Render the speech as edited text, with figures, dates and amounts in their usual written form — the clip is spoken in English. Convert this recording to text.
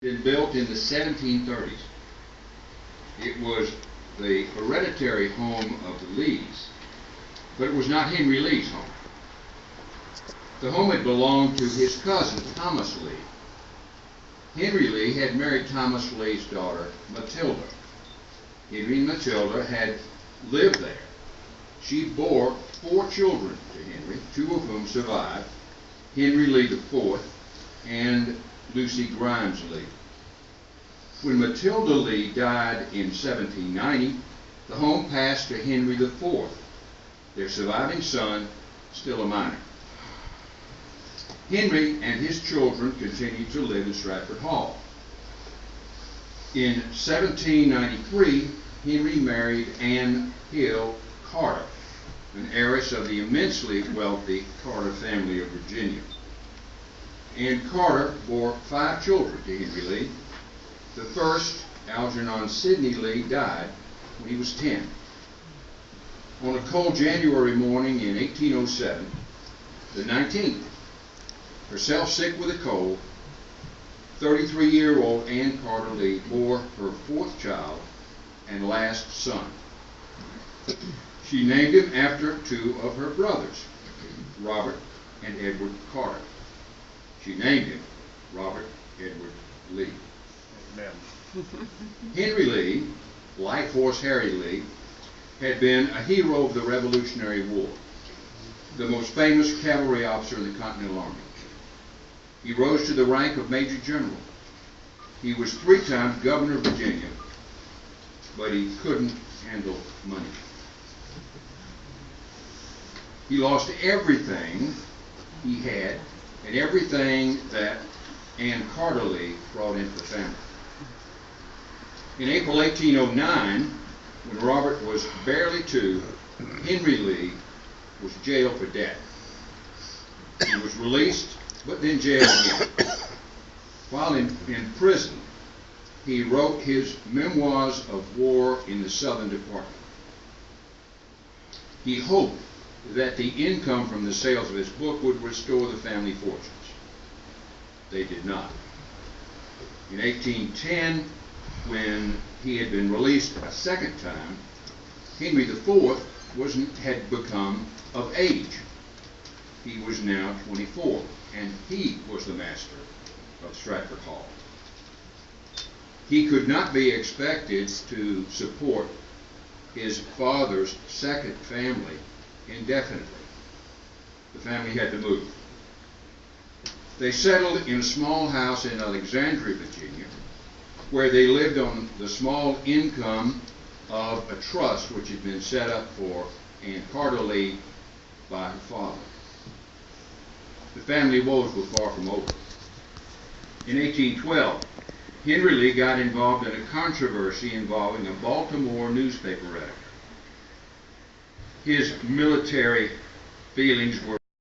Been built in the 1730s. It was the hereditary home of the Lees, but it was not Henry Lee's home. The home had belonged to his cousin, Thomas Lee. Henry Lee had married Thomas Lee's daughter, Matilda. Henry and Matilda had lived there. She bore 4 children to Henry, 2 of whom survived, Henry Lee IV and Lucy Grimes Lee. When Matilda Lee died in 1790, the home passed to Henry IV, their surviving son, still a minor. Henry and his children continued to live in Stratford Hall. In 1793, Henry married Anne Hill Carter, an heiress of the immensely wealthy Carter family of Virginia. Anne Carter bore 5 children to Henry Lee. The first, Algernon Sidney Lee, died when he was 10. On a cold January morning in 1807, the 19th, herself sick with a cold, 33-year-old Anne Carter Lee bore her 4th child and last son. She named him after 2 of her brothers, Robert and Edward Carter. She named him Robert Edward Lee. Amen. Henry Lee, Light Horse Harry Lee, had been a hero of the Revolutionary War, the most famous cavalry officer in the Continental Army. He rose to the rank of Major General. He was 3 times governor of Virginia, but he couldn't handle money. He lost everything he had and everything that Anne Carter Lee brought into the family. In April 1809, when Robert was barely 2, Henry Lee was jailed for debt. He was released, but then jailed again. While in prison, he wrote his Memoirs of War in the Southern Department. He hoped that the income from the sales of his book would restore the family fortunes. They did not. In 1810, when he had been released a second time, Henry IV had become of age. He was now 24, and he was the master of Stratford Hall. He could not be expected to support his father's second family indefinitely. The family had to move. They settled in a small house in Alexandria, Virginia, where they lived on the small income of a trust which had been set up for Anne Carter Lee by her father. The family woes were far from over. In 1812, Henry Lee got involved in a controversy involving a Baltimore newspaper editor. His military feelings were